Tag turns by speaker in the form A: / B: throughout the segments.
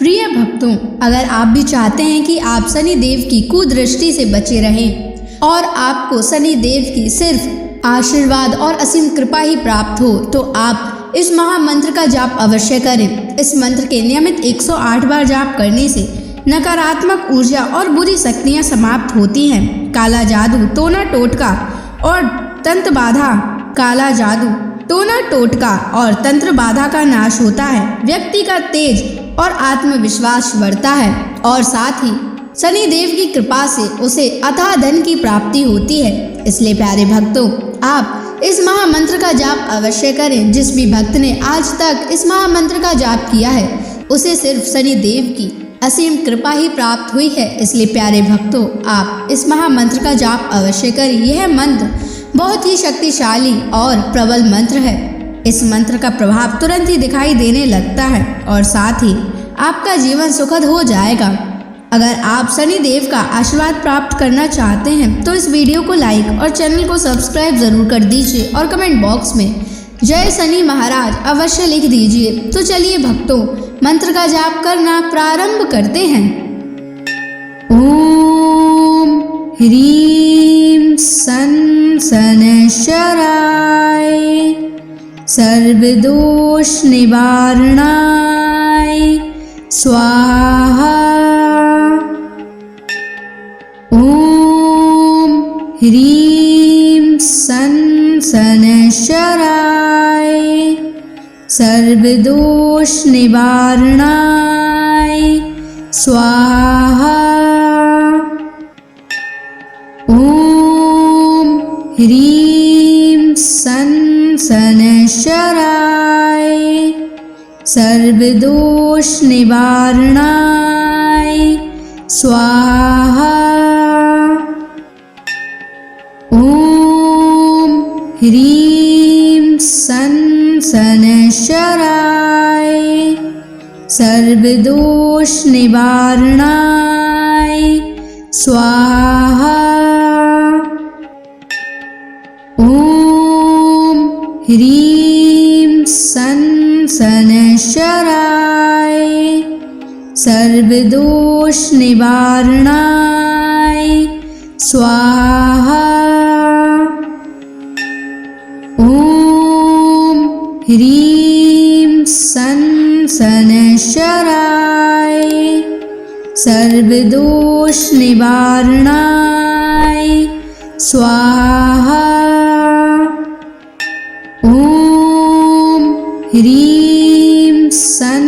A: प्रिय भक्तों, अगर आप भी चाहते हैं कि आप शनि देव की कुदृष्टि से बचे रहें और आपको शनि देव की सिर्फ आशीर्वाद और असीम कृपा ही प्राप्त हो, तो आप इस महामंत्र का जाप अवश्य करें। इस मंत्र के नियमित 108 बार जाप करने से नकारात्मक ऊर्जा और बुरी शक्तियां समाप्त होती हैं। काला जादू, टोना टोटका और तंत्र बाधा, काला जादू, टोना टोटका और तंत्र बाधा का नाश होता है। व्यक्ति का तेज और आत्मविश्वास बढ़ता है और साथ ही शनि देव की कृपा से उसे अथाह धन की प्राप्ति होती है। इसलिए प्यारे भक्तों, आप इस महामंत्र का जाप अवश्य करें। जिस भी भक्त ने आज तक इस महामंत्र का जाप किया है, उसे सिर्फ शनि देव की असीम कृपा ही प्राप्त हुई है। इसलिए प्यारे भक्तों, आप इस महामंत्र का जाप अवश्य करें। यह मंत्र बहुत ही शक्तिशाली और प्रबल मंत्र है। इस मंत्र का प्रभाव तुरंत ही दिखाई देने लगता है और साथ ही आपका जीवन सुखद हो जाएगा। अगर आप शनि देव का आशीर्वाद प्राप्त करना चाहते हैं तो इस वीडियो को लाइक और चैनल को सब्सक्राइब जरूर कर दीजिए और कमेंट बॉक्स में जय शनि महाराज अवश्य लिख दीजिए। तो चलिए भक्तों, मंत्र का जाप करना प्रारंभ करते हैं। ओम ह्रीं सन शनैश्चराय सर्वदोष निवारणाय स्वाहा। ओम ह्रीं सन शनैश्चराय सर्वदोष निवारणाय स्वाहा। ओम ह्रीं सन शनैश्चराय सर्वदोष निवारणाय स्वाहा। ओम ह्रीं सन शनैश्चराय सर्वदोष निवारणाय स्वाहा। ओम ह्रीं सन शनैश्चराय सर्वदोष निवारणाय स्वाहा। ओम ह्रीं सन शनैश्चराय सर्वदोष निवारणाय स्वाहा। ओम ह्रीं सन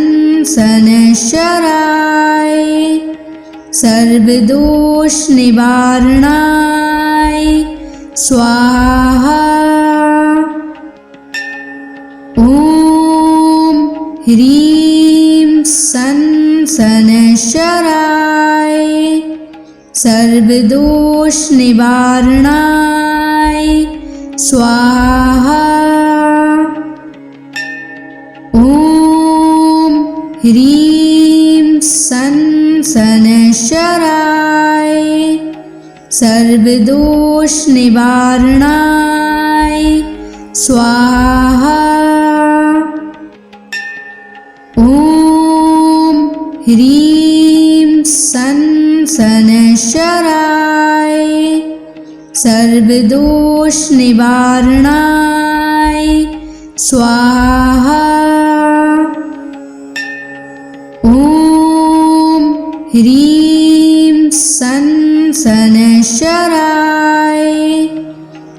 A: शनैश्चराय सर्वदोष निवारणाय स्वाहा। ओम ह्रीं सन शनैश्चराय सर्वदोष निवारणाय स्वाहा। ओम ह्रीं सन शनैश्चराय सर्वदोष निवारणाय स्वाहा। ओम ह्रीं सन शनैश्चराय सर्वदोष निवारणाय स्वाहा। ओम ह्रीं सन शनैश्चराय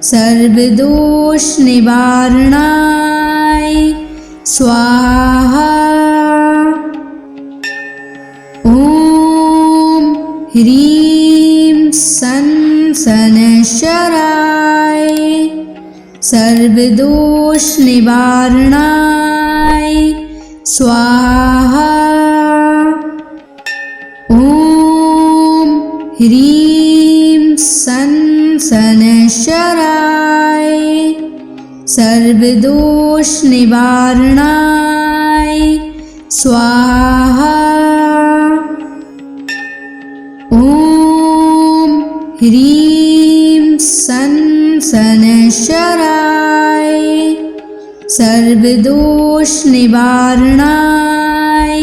A: सर्वदोष निवारणाय स्वाहा। ओम ह्रीं सन शनैश्चराय सर्वदोष निवारणाय स्वाहा। ओम ह्रीं सन शनैश्चराय सर्वदोष निवारणाय स्वाहा। ओम ह्रीं सन शनैश्चराय सर्वदोष निवारणाय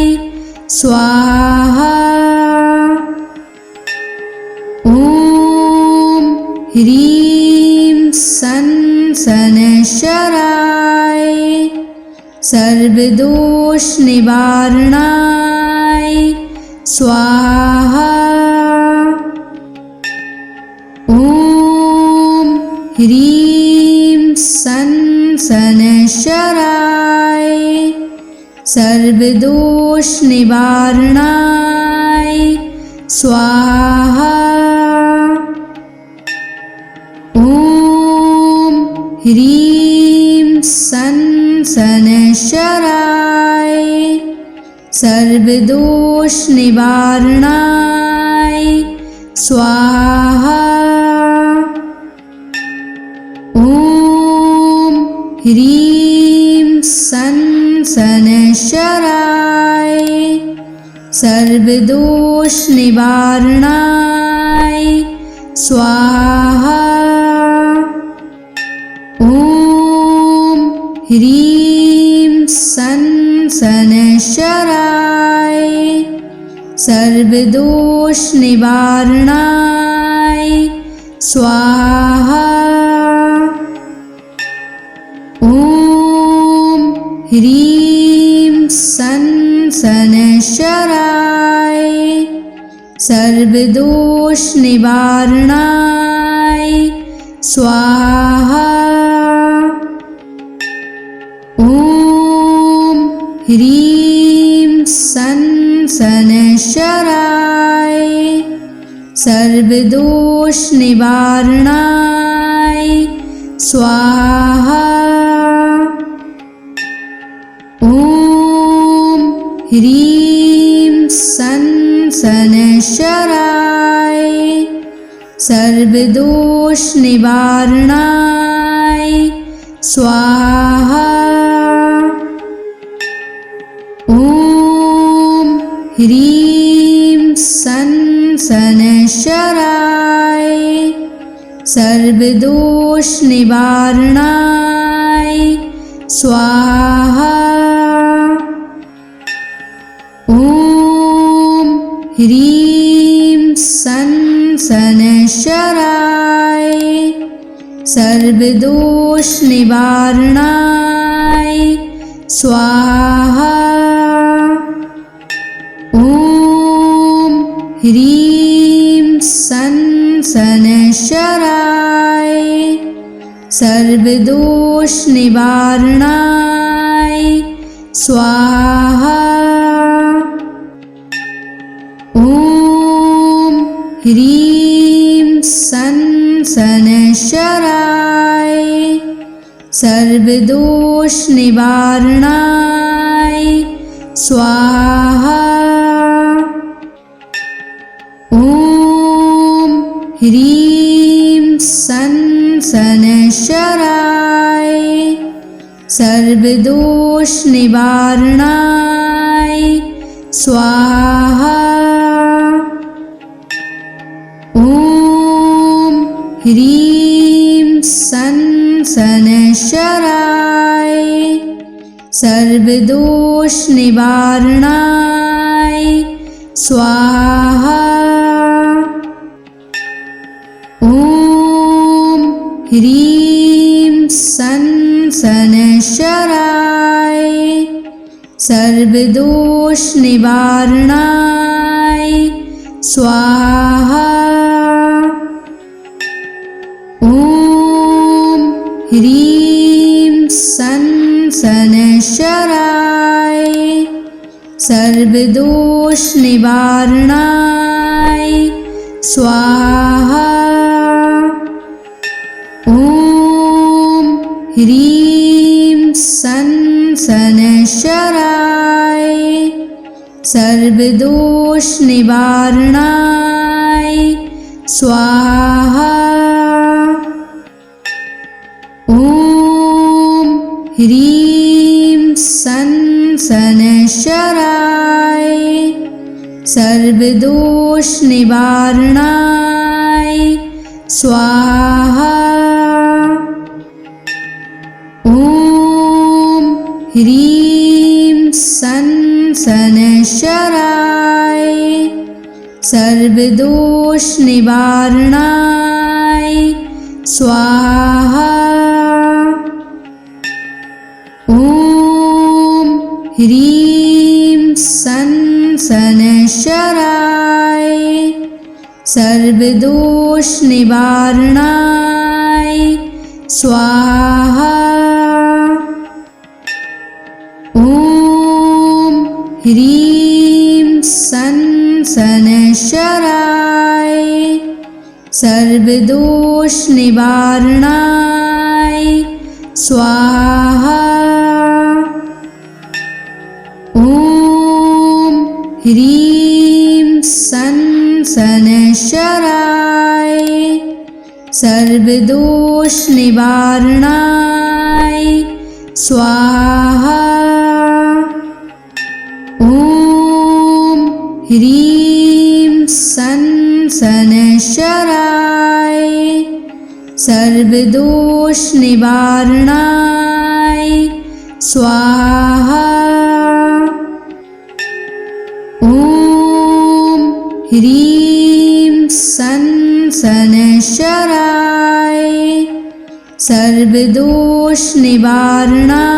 A: स्वाहा। ॐ ह्रीं सन् शनैश्चराय सर्वदोषनिवारणाय स्वाहा। ॐ ह्रीं सन् शनैश्चराय सर्वदोषनिवारणाय स्वाहा। ॐ ह्रीं सन् शनैश्चराय सर्वदोषनिवारणाय स्वाहा। ॐ ह्रीं सन् शनैश्चराय सर्वदोषनिवारणाय स्वाहा। ॐ ह्रीं सन् शनैश्चराय सर्वदोषनिवारणाय स्वाहा। ॐ ह्रीं सन् शनैश्चराय सर्वदोषनिवारणाय स्वाहा। ॐ ह्रीं सन् शनैश्चराय सर्वदोषनिवारणाय स्वाहा। ॐ ह्रीं सन् शनैश्चराय सर्वदोषनिवारणाय स्वाहा। ॐ ह्रीं सन् शनैश्चराय सर्वदोषनिवारणाय स्वाहा। ॐ ह्रीं सन् शनैश्चराय सर्वदोषनिवारणाय स्वाहा। ॐ ह्रीं सन् शनैश्चराय सर्वदोषनिवारणाय स्वाहा। ॐ ह्रीं सन् शनैश्चराय सर्वदोषनिवारणाय स्वाहा। ॐ ह्रीं सन् शनैश्चराय सर्वदोषनिवारणाय स्वाहा। ॐ ह्रीं सन् शनैश्चराय सर्वदोषनिवारणाय स्वाहा। ॐ ह्रीं सन् शनैश्चराय सर्वदोषनिवारणाय स्वाहा। ॐ ह्रीं सन् शनैश्चराय सर्वदोषनिवारणाय स्वाहा। ॐ ह्रीं सन् शनैश्चराय सर्वदोषनिवारणाय स्वाहा। ॐ ह्रीं सन् शनैश्चराय सर्वदोषनिवारणाय स्वाहा। ॐ ह्रीं सन् सनशराय सर्वदोष निवारणाय स्वाहा। ॐ ह्रीं सनशराय सर्वदोष निवारणाय स्वाहा। ॐ ह्रीं सनशराय सर्वदोष निवारणाय स्वाहा। ॐ ह्रीं सनशराय सर्वदोष निवारणाय स्वाहा। ॐ ह्रीं सनशराय सर्वदोष निवारणाय स्वाहा। ॐ ह्रीं सनशराय सर्वदोष निवारणाय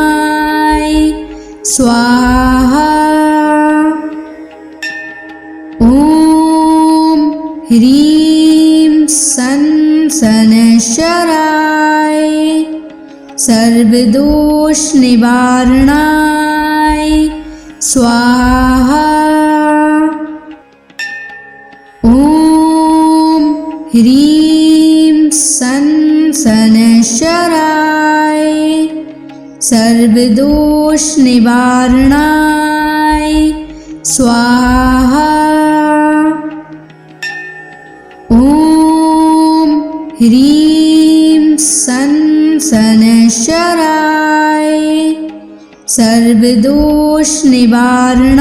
A: स्वाहा। ॐ ह्रीं सनशराय सर्वदोष निवारणाय स्वाहा। ॐ ह्रीं सनशराय सर्वदोष निवारणाय स्वाहा। ॐ ह्रीं सनशराय सर्वदोष निवारणाय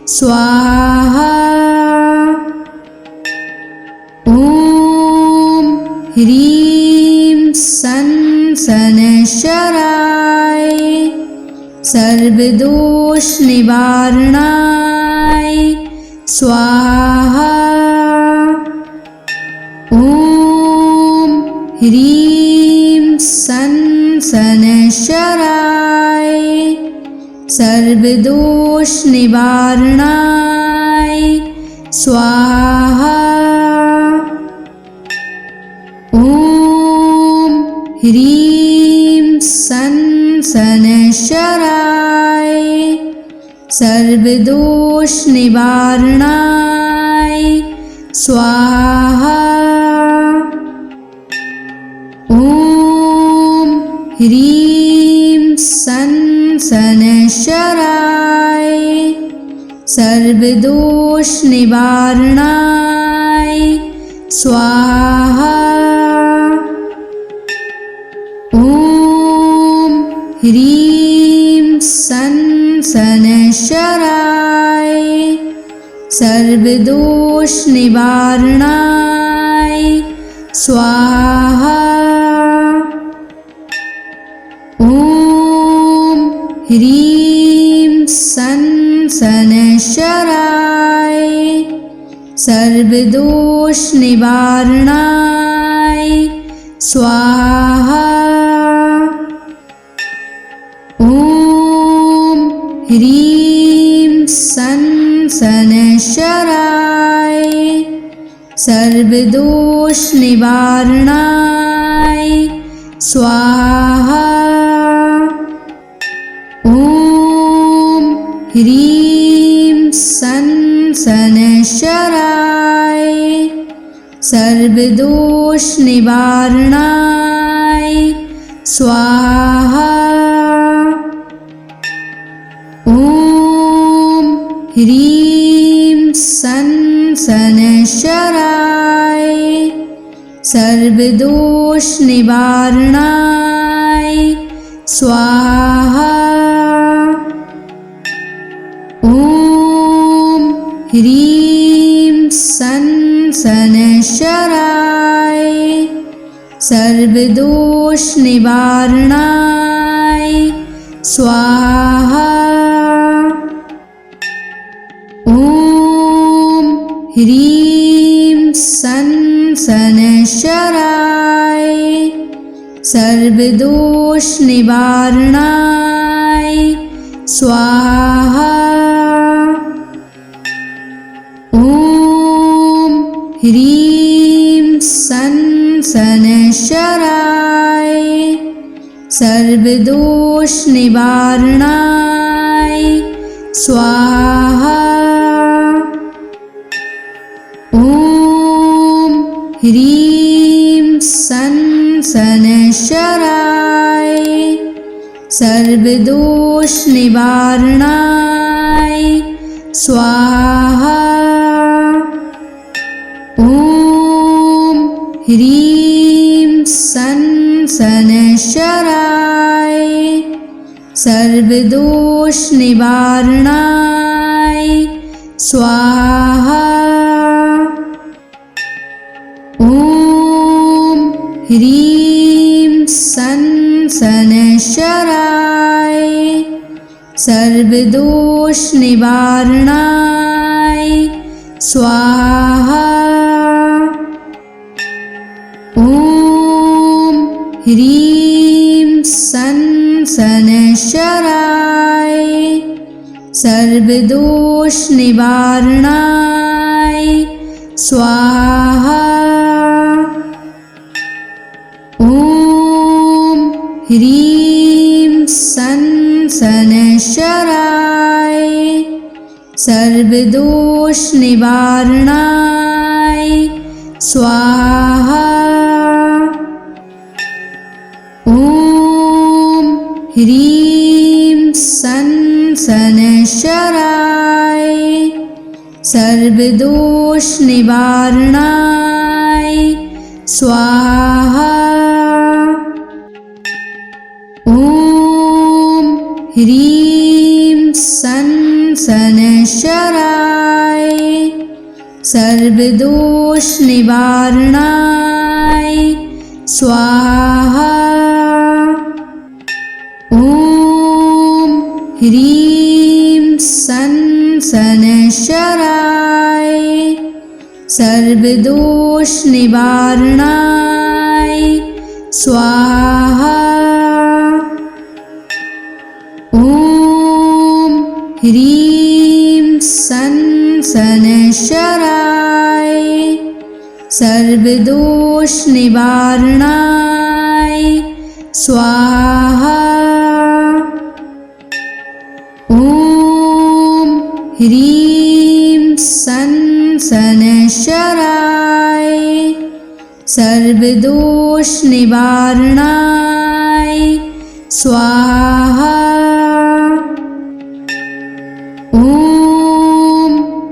A: स्वाहा। ॐ ह्रीं सनशराय सर्वदोष निवारणाय स्वाहा। ॐ ह्रीं सनशराय सर्वदोष निवारणाय स्वाहा। ॐ ह्रीं सनशराय सर्वदोष निवारणाय स्वाहा। ॐ ह्रीं सनशराय सर्वदोष निवारणाय स्वाहा। ॐ ह्रीं सनशराय सर्वदोष निवारणाय स्वाहा। ॐ ह्रीं सनशराय सर्वदोष निवारणाय स्वाहा। ॐ ह्रीं सनशराय सर्वदोष निवारणाय स्वाहा। ॐ ह्रीं सनशराय सर्वदोष निवारणाय स्वाहा। ॐ ह्रीं सनशराय सर्वदोष निवारणाय स्वाहा। ॐ ह्रीं सनशराय सर्वदोष निवारणाय स्वाहा। ह्रीं सन शनैश्चराय सर्वदोष निवारणाय स्वाहा। ॐ ह्रीं सन शनैश्चराय सर्वदोष निवारणाय स्वाहा। ॐ ह्रीं सन शनैश्चराय सर्वदोष निवारणाय स्वाहा। ॐ ह्रीं सन शनैश्चराय सर्वदोष निवारणाय स्वाहा। ॐ ह्रीं सन शनैश्चराय सर्वदोष निवारणाय स्वाहा। ॐ ह्रीं सन शनैश्चराय सर्वदोष निवारणाय स्वाहा। ॐ ह्रीं सन शनैश्चराय सर्वदोष निवारणाय स्वाहा। ॐ ह्रीं सन शनैश्चराय सर्वदोष निवारणाय स्वाहा। ॐ ह्रीं सन शनैश्चराय सर्वदोष निवारणाय स्वाहा। ॐ ह्रीं सन शनैश्चराय सर्वदोष निवारणाय स्वाहा। ॐ ह्रीं सन शनैश्चराय सर्वदोष निवारणाय स्वाहा। ॐ ह्रीं सन शनैश्चराय सर्वदोष निवारणाय स्वाहा। ॐ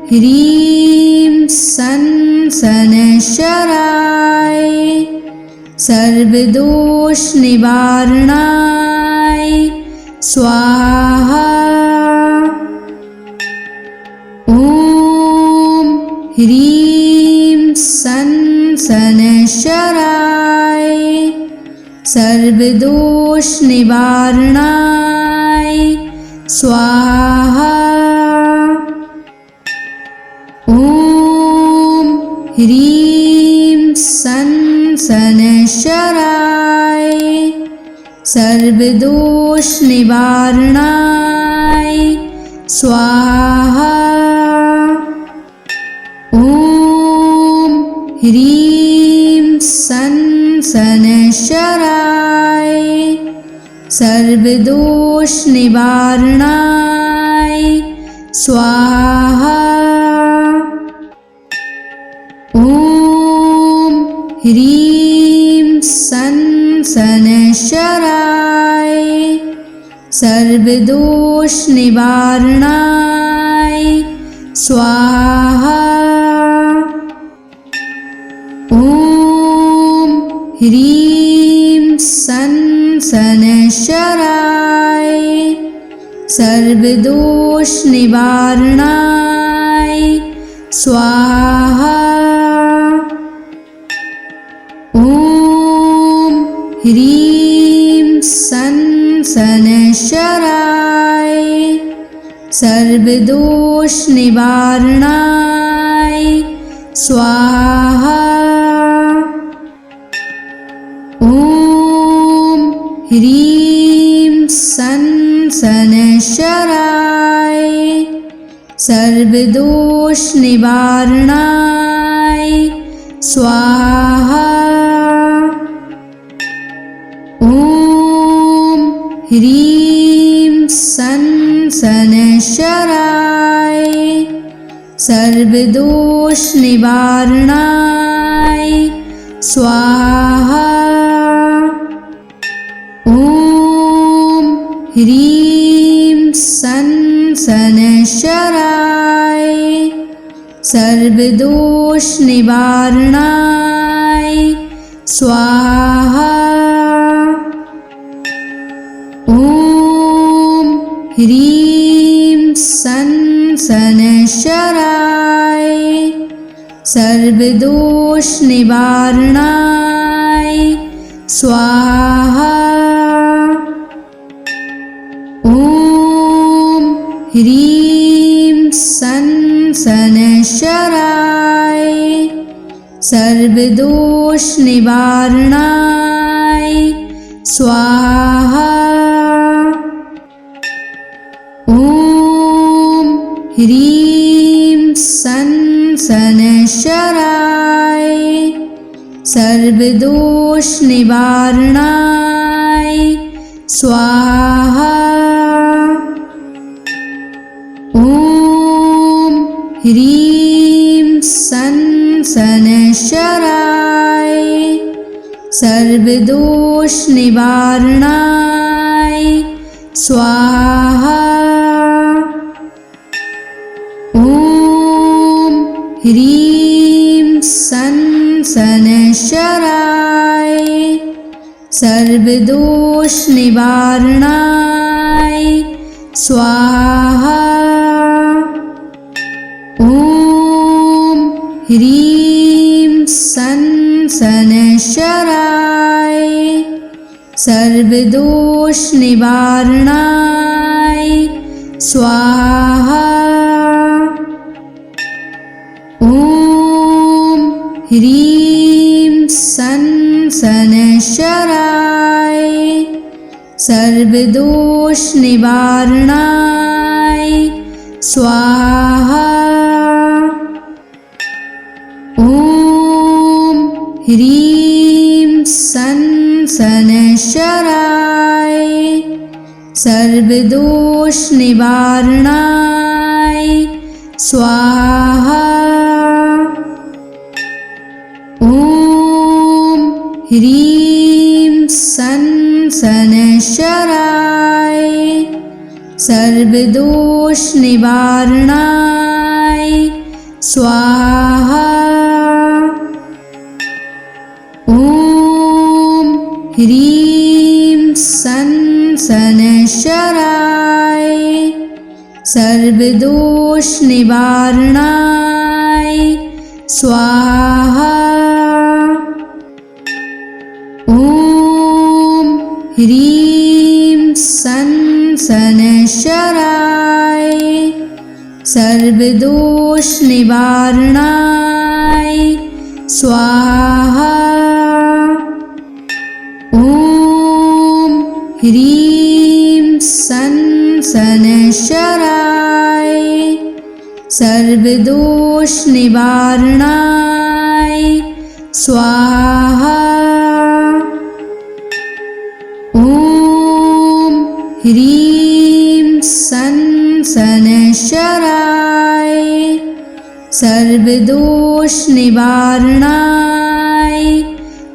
A: ह्रीं सन शनैश्चराय सर्वदोष निवारणाय स्वाहा। ॐ ह्रीं सन शनैश्चराय सर्वदोष निवारणाय स्वाहा। ॐ ह्रीं सन शनैश्चराय सर्वदोष निवारणाय स्वाहा। ॐ ह्रीं सन शनैश्चराय सर्वदोष निवारणाय स्वाहा। ॐ ह्रीं सन शनैश्चराय सर्वदोष निवारणाय स्वाहा। ॐ ह्रीं सन शनैश्चराय सर्वदोष निवारणाय स्वाहा। ॐ ह्रीं सन शनैश्चराय सर्वदोष निवारणाय स्वाहा। ॐ ह्रीं सन् शनैश्चराय सर्वदोषनिवारणाय स्वाहा। ॐ ह्रीं सन् शनैश्चराय सर्वदोषनिवारणाय स्वाहा। ॐ ह्रीं सन् शनैश्चराय सर्वदोषनिवारणाय स्वाहा। ॐ ह्रीं सन् शनैश्चराय सर्वदोषनिवारणाय स्वाहा। ॐ ह्रीं सन् शनैश्चराय सर्वदोषनिवारणाय स्वाहा। ॐ ह्रीं सन् शनैश्चराय सर्वदोषनिवारणाय स्वाहा। ॐ ह्रीं सन् शनैश्चराय सर्वदोषनिवारणाय स्वाहा। ॐ ह्रीं सन् शनैश्चराय सर्वदोषनिवारणाय स्वाहा। ॐ ह्रीं सन् शनैश्चराय सर्वदोषनिवारणाय स्वाहा। ॐ ह्रीं सन् शनैश्चराय सर्वदोषनिवारणाय स्वाहा। ॐ ह्रीं सन् शनैश्चराय सर्वदोषनिवारणाय स्वाहा। ॐ ह्रीं सन् शनैश्चराय सर्वदोषनिवारणाय स्वाहा। ॐ ह्रीं सन् शनैश्चराय सर्वदोषनिवारणाय स्वाहा। ॐ ह्रीं सन् शनैश्चराय सर्वदोषनिवारणाय स्वाहा। ॐ ह्रीं सन् शनैश्चराय सर्वदोषनिवारणाय स्वाहा। ॐ ह्रीं सन् शनैश्चराय सर्वदोषनिवारणाय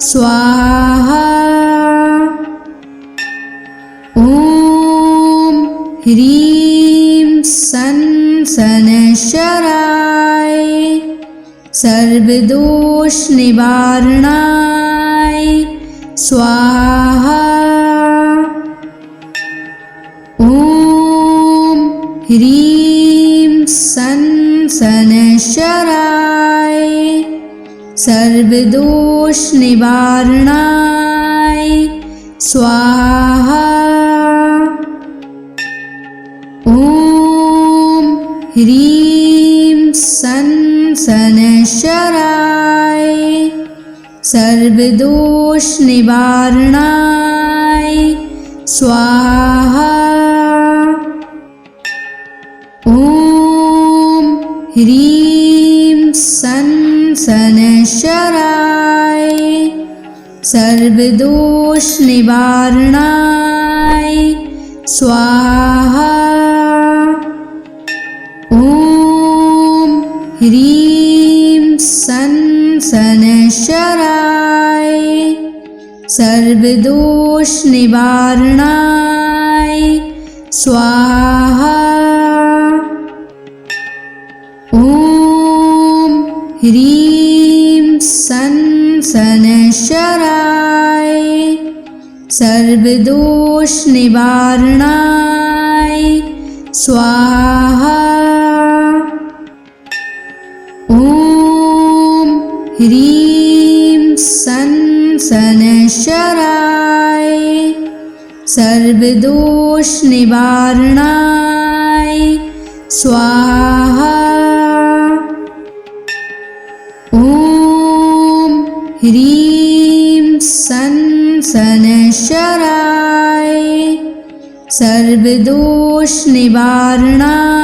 A: स्वाहा। ॐ ह्रीं सन् शनैश्चराय सर्वदोषनिवारणाय स्वाहा। ॐ ह्रीं सन् शनैश्चराय सर्वदोषनिवारणाय स्वाहा। ॐ ह्रीं सन् शनैश्चराय सर्वदोष निवारणाय स्वाहा। ॐ ह्रीं सं शनैश्चराय सर्वदोष निवारणाय स्वाहा। ॐ ह्रीं सं शनैश्चराय सर्वदोष निवारणाय स्वाहा। ॐ ह्रीं सं शनैश्चराय सर्वदोष निवारणाय स्वाहा। ॐ ह्रीं सं शनैश्चराय सर्वदोष निवारणाय स्वाहा। ॐ ह्रीं सं शनैश्चराय सर्वदोष निवारणाय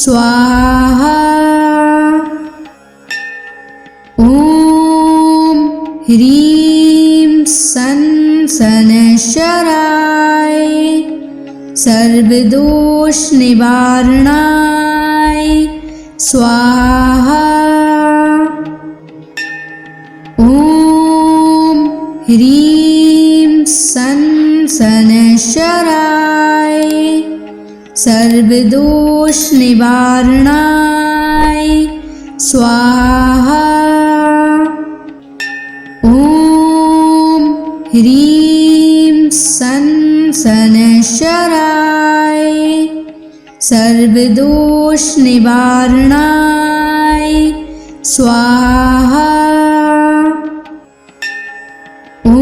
A: स्वाहा। ॐ ह्रीं सं शनैश्चराय सर्वदोष निवारणाय स्वाहा। ॐ ह्रीं सं शनैश्चराय सर्वदोष निवारणाय स्वाहा। ॐ ह्रीं सं शनैश्चराय सर्वदोष निवारणाय स्वाहा। ॐ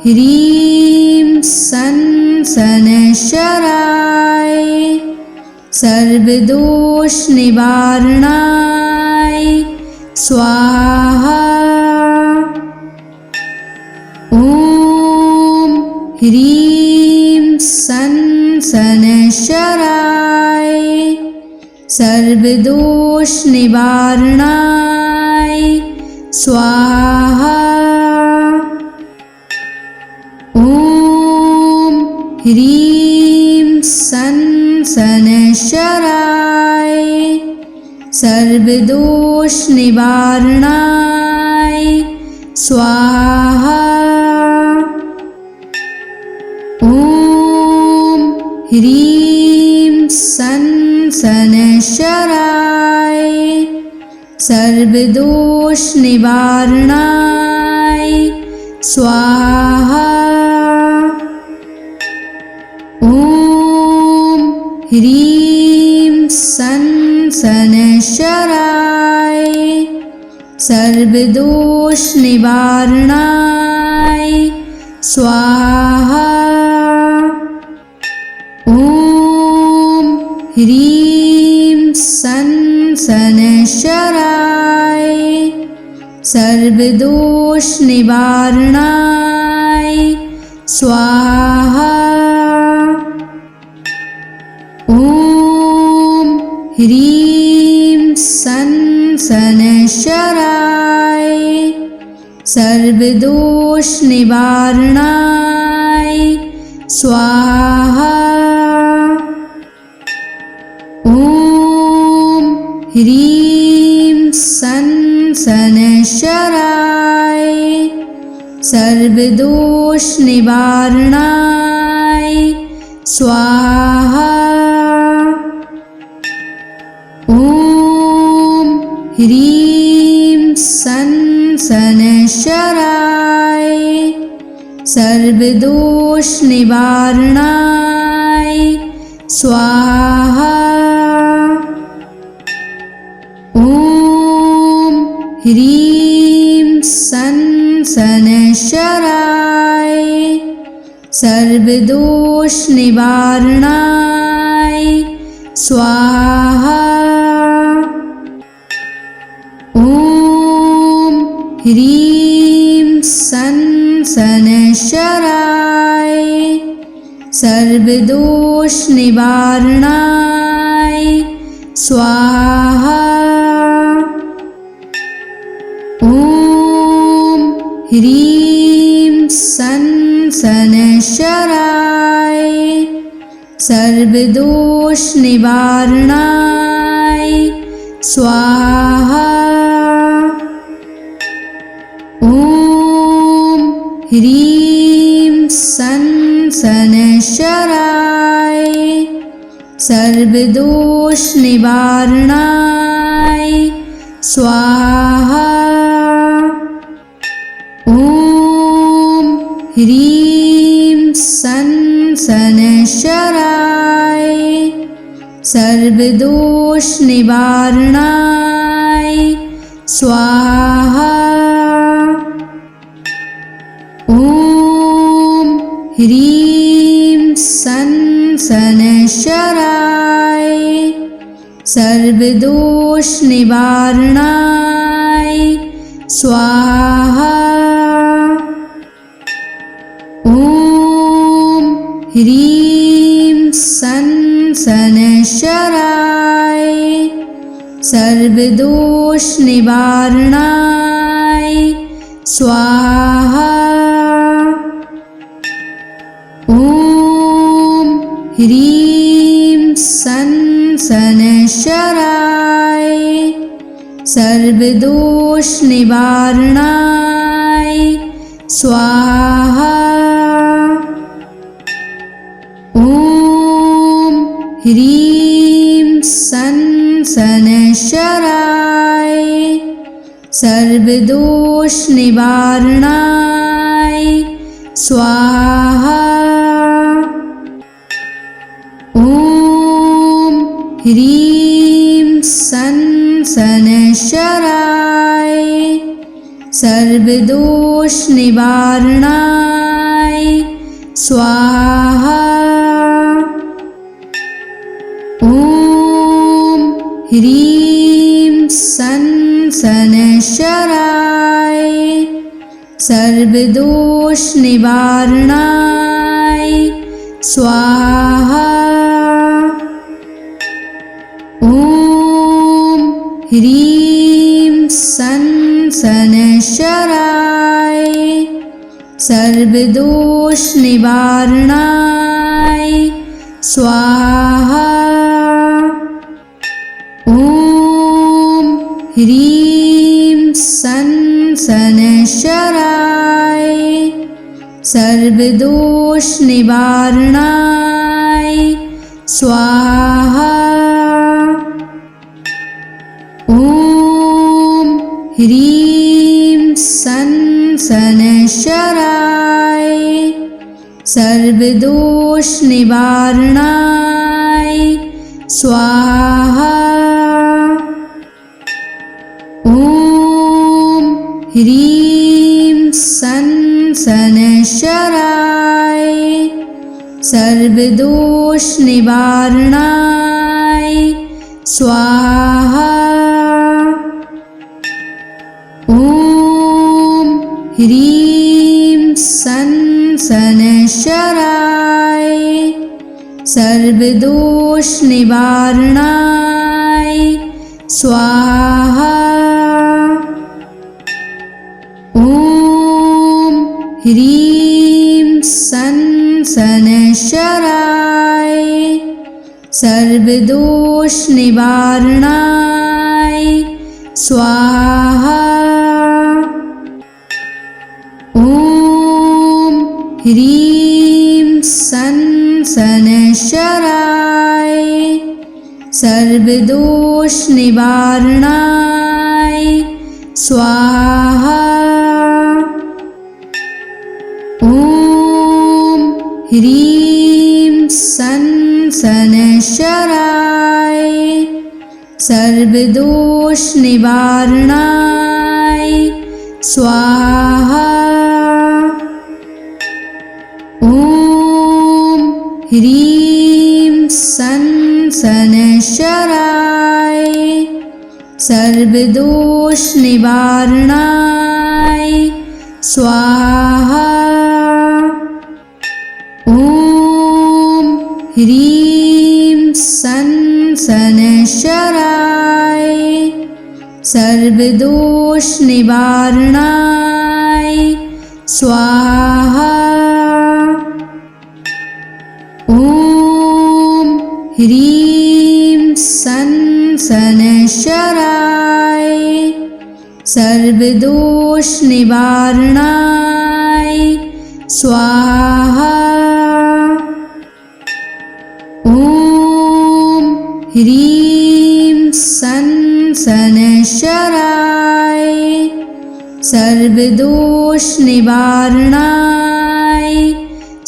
A: ह्रीं सं शनैश्चराय सर्वदोष निवारणाय स्वाहा। ॐ ह्रीं सं शनैश्चराय सर्वदोष निवारणाय स्वाहा। ॐ ह्रीं सं शनैश्चराय सर्वदोष निवारणाय स्वाहा। ॐ ह्रीं सं शनैश्चराय सर्वदोष निवारणाय स्वाहा। ॐ ह्रीं सं शनैश्चराय सर्वदोष निवारणाय स्वाहा। ॐ ह्रीं सं शनैश्चराय सर्वदोष निवारणाय स्वाहा। ॐ ह्रीं सं शनैश्चराय सर्वदोष निवारणाय स्वाहा। ॐ ह्रीं सं शनैश्चराय सर्वदोष निवारणाय स्वाहा। ॐ ह्रीं सं शनैश्चराय सर्वदोष निवारणाय स्वाहा। ॐ ह्रीं सं शनैश्चराय सर्वदोष निवारणाय स्वाहा। ॐ ह्रीं सन शनैश्चराय सर्वदोष निवारणाय स्वाहा। ॐ ह्रीं सन शनैश्चराय सर्वदोष निवारणाय स्वाहा। ॐ ह्रीं सन शनैश्चराय सर्वदोष निवारणाय स्वाहा। ॐ ह्रीं सन शनैश्चराय सर्वदोष निवारणाय स्वाहा। ॐ ह्रीं सन शनैश्चराय सर्वदोष निवारणाय स्वाहा। ॐ ह्रीं सन शनैश्चराय सर्वदोष निवारणाय स्वाहा। ॐ ह्रीं सन शनैश्चराय सर्वदोष निवारणाय स्वाहा। ॐ ह्रीं सन शनैश्चराय सर्वदोष निवारणाय स्वाहा। ॐ ह्रीं सन शनैश्चराय सर्वदोष निवारणाय स्वाहा। ॐ ह्रीं सन शनैश्चराय सर्वदोष निवारणाय स्वाहा। ॐ ह्रीं सन शनैश्चराय सर्वदोष निवारणाय स्वाहा। ॐ ह्रीं सन शनैश्चराय सर्वदोष निवारणाय स्वाहा। ॐ ह्रीं सन शनैश्चराय सर्वदोष निवारणाय स्वाहा। ॐ ह्रीं सन शनैश्चराय सर्वदोष निवारणाय स्वाहा। ॐ ह्रीं सन शनैश्चराय सर्वदोष निवारणाय स्वाहा। ॐ ह्रीं सन शनैश्चराय सर्वदोष निवारणाय स्वाहा। ॐ ह्रीं सन शनैश्चराय सर्वदोष निवारणाय स्वाहा। ॐ ह्रीं सन शनैश्चराय सर्वदोष निवारणाय स्वाहा। ॐ ह्रीं सन शनैश्चराय सर्वदोष निवारणाय स्वाहा। ॐ ह्रीं सन् शनैश्चराय सर्वदोषनिवारणाय स्वाहा। ॐ ह्रीं सन् शनैश्चराय सर्वदोषनिवारणाय स्वाहा। ॐ ह्रीं सन् शनैश्चराय सर्वदोषनिवारणाय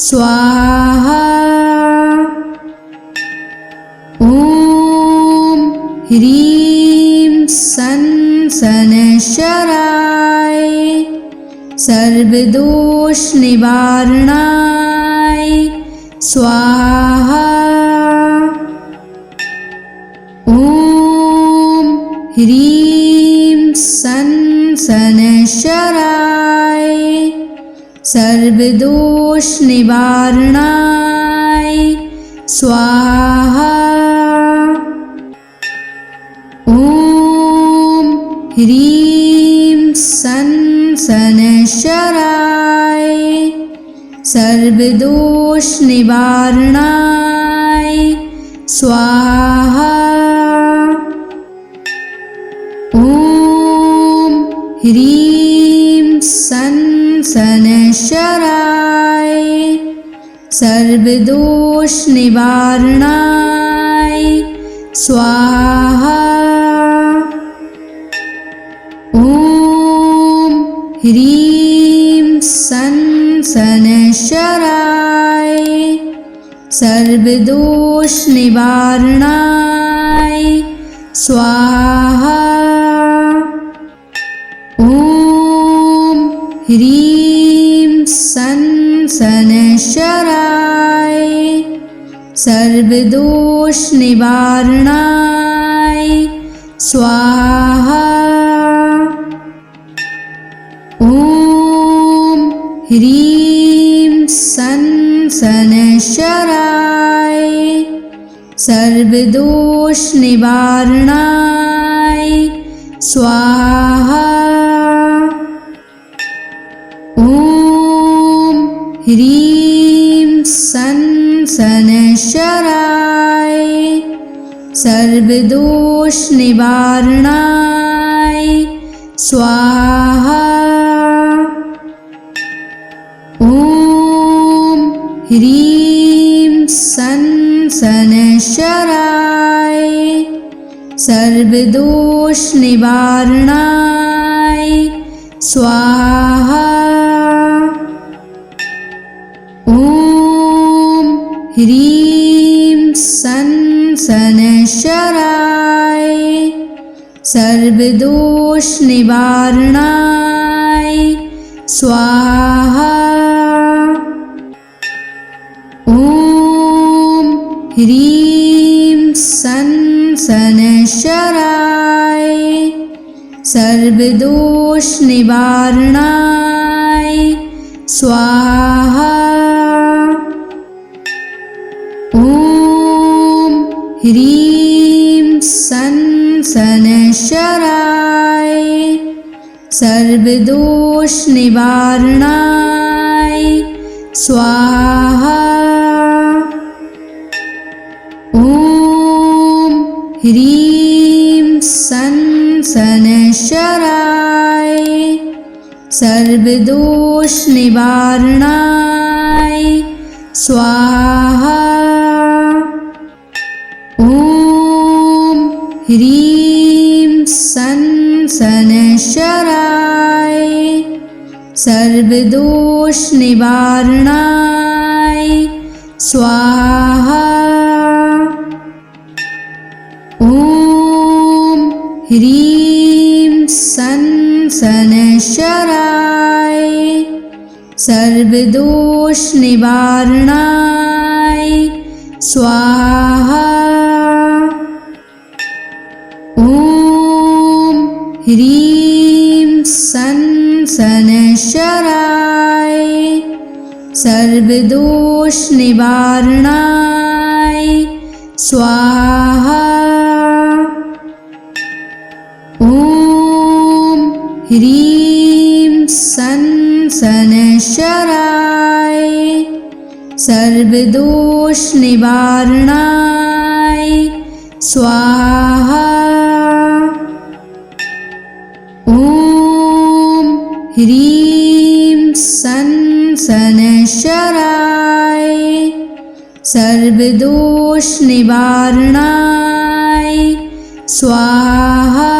A: स्वाहा। ॐ ह्रीं सन् शनैश्चराय सर्वदोषनिवारणाय स्वाहा। ॐ ह्रीं सन् शनैश्चराय सर्वदोषनिवारणाय स्वाहा। ॐ ह्रीं सन् शनैश्चराय सर्वदोषनिवारणाय स्वाहा। ॐ ह्रीं सन् शनैश्चराय सर्वदोषनिवारणाय स्वाहा। ॐ ह्रीं सन् शनैश्चराय सर्वदोषनिवारणाय स्वाहा। ॐ ह्रीं सन् शनैश्चराय सर्वदोषनिवारणाय स्वाहा। ॐ ह्रीं सन् शनैश्चराय सर्वदोषनिवारणाय स्वाहा। ॐ ह्रीं सन् शनैश्चराय सर्वदोषनिवारणाय स्वाहा। ॐ ह्रीं सन् शनैश्चराय सर्वदोषनिवारणाय स्वाहा। ॐ ह्रीं सन् शनैश्चराय सर्वदोषनिवारणाय स्वाहा। ॐ ह्रीं सन् शनैश्चराय सर्वदोषनिवारणाय स्वाहा। ॐ ह्रीं सन् शनैश्चराय सर्वदोषनिवारणाय स्वाहा। ॐ ह्रीं सन् शनैश्चराय सर्वदोषनिवारणाय स्वाहा। ॐ ह्रीं सन् शनैश्चराय सर्वदोषनिवारणाय स्वाहा। ॐ ह्रीं सन् शनैश्चराय सर्वदोषनिवारणाय स्वाहा। ॐ ह्रीं सन् सनशराय सर्वदोष निवारणाय स्वाहा। ॐ ह्रीं सनशराय सर्वदोष निवारणाय स्वाहा। ॐ ह्रीं सनशराय सर्वदोष निवारणाय स्वाहा।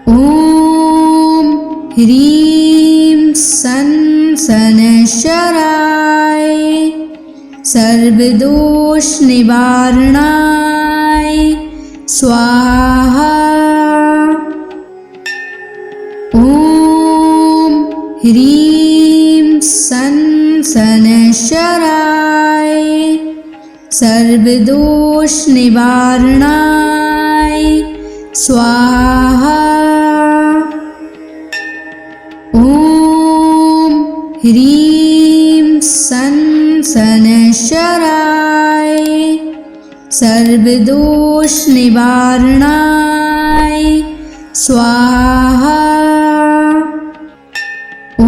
A: ॐ ह्रीं सनशराय सर्वदोष निवारणाय स्वाहा। ॐ ह्रीं सनशराय सर्वदोष निवारणाय स्वाहा। ॐ ह्रीं सनशराय सर्वदोष निवारणाय स्वाहा। ॐ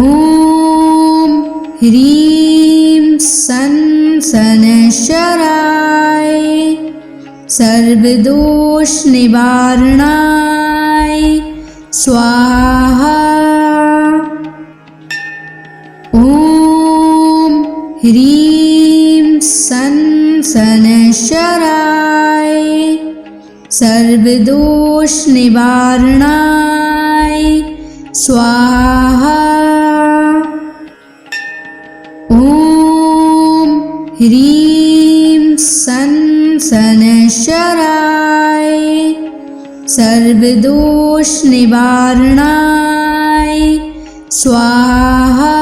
A: ह्रीं सनशराय सर्वदोष निवारणाय स्वाहा। ॐ ह्रीं सनशराय सर्वदोष निवारणाय स्वाहा। ॐ ह्रीं सनशराय सर्वदोष निवारणाय स्वाहा।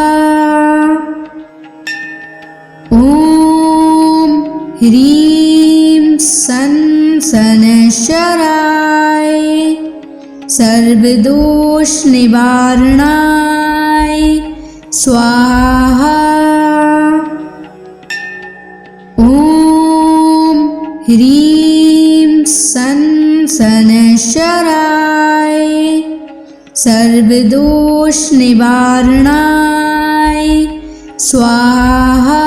A: ॐ ह्रीं सनशराय सर्वदोष निवारणाय स्वाहा। ॐ ह्रीं सनशराय सर्वदोष निवारणाय स्वाहा।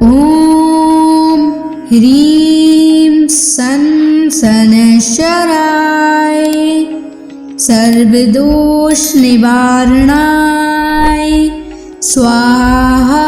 A: ॐ ह्रीं सनशराय सर्वदोष निवारणाय स्वाहा।